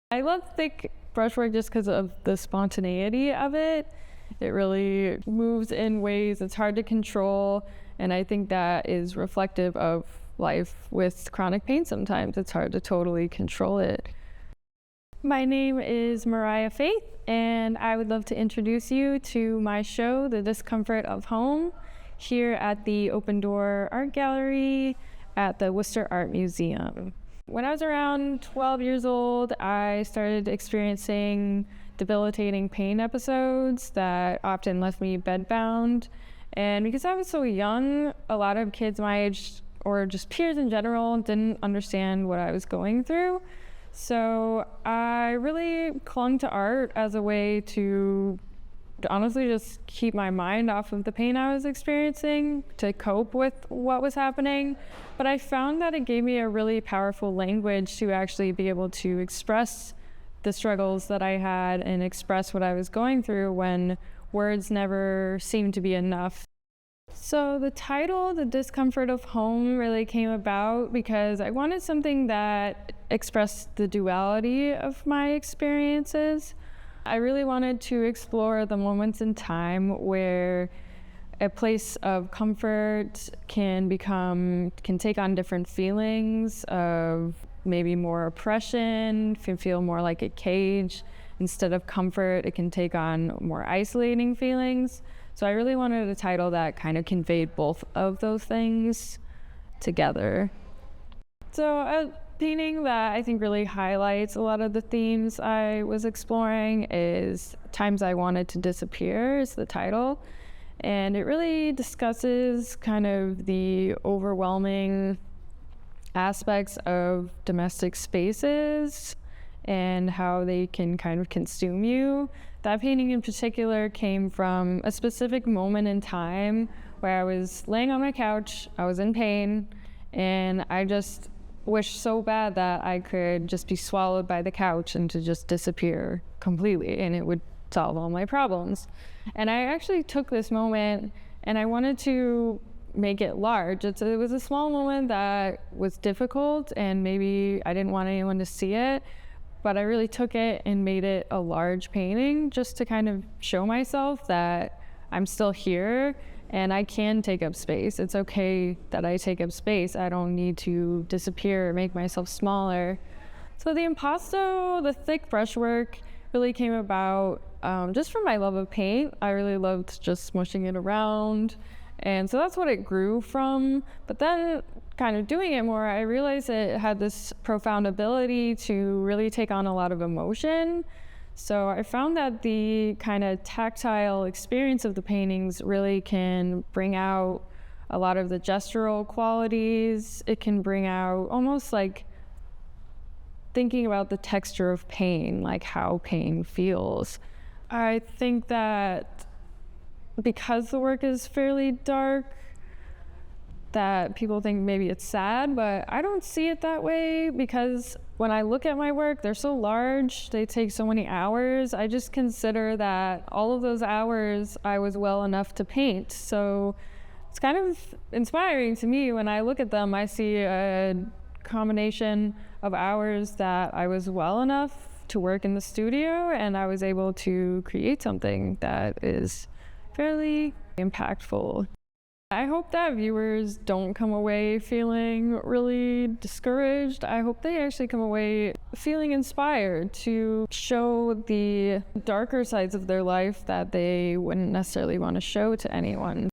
I love thick brushwork just because of the spontaneity of it. It really moves in ways it's hard to control, and I think that is reflective of life with chronic pain sometimes. It's hard to totally control it. My name is Moriah Faith, and I would love to introduce you to my show, The Discomfort of Home, here at the Open Door Art Gallery at the Worcester Art Museum. When I was around 12 years old, I started experiencing debilitating pain episodes that often left me bedbound. And because I was so young, a lot of kids my age, or just peers in general, didn't understand what I was going through. So I really clung to art as a way to honestly just keep my mind off of the pain I was experiencing, to cope with what was happening. But I found that it gave me a really powerful language to actually be able to express the struggles that I had and express what I was going through when words never seemed to be enough. So the title, The Discomfort of Home, really came about because I wanted something that expressed the duality of my experiences. I really wanted to explore the moments in time where a place of comfort can take on different feelings of maybe more oppression, can feel more like a cage. Instead of comfort, it can take on more isolating feelings. So I really wanted a title that kind of conveyed both of those things together. So a painting that I think really highlights a lot of the themes I was exploring is Times I Wanted to Disappear is the title. And it really discusses kind of the overwhelming aspects of domestic spaces and how they can kind of consume you. That painting in particular came from a specific moment in time where I was laying on my couch, I was in pain, and I just wished so bad that I could just be swallowed by the couch and to just disappear completely, and it would solve all my problems. And I actually took this moment and I wanted to make it large. It was a small moment that was difficult and maybe I didn't want anyone to see it, but I really took it and made it a large painting just to kind of show myself that I'm still here and I can take up space. It's okay that I take up space. I don't need to disappear or make myself smaller. So the impasto, the thick brushwork, really came about just from my love of paint. I really loved just smushing it around. And so that's what it grew from. But then kind of doing it more, I realized it had this profound ability to really take on a lot of emotion. So I found that the kind of tactile experience of the paintings really can bring out a lot of the gestural qualities. It can bring out almost like thinking about the texture of pain, like how pain feels. I think that because the work is fairly dark, that people think maybe it's sad, but I don't see it that way because when I look at my work, they're so large, they take so many hours. I just consider that all of those hours I was well enough to paint. So it's kind of inspiring to me when I look at them. I see a combination of hours that I was well enough to work in the studio and I was able to create something that is fairly impactful. I hope that viewers don't come away feeling really discouraged. I hope they actually come away feeling inspired to show the darker sides of their life that they wouldn't necessarily want to show to anyone.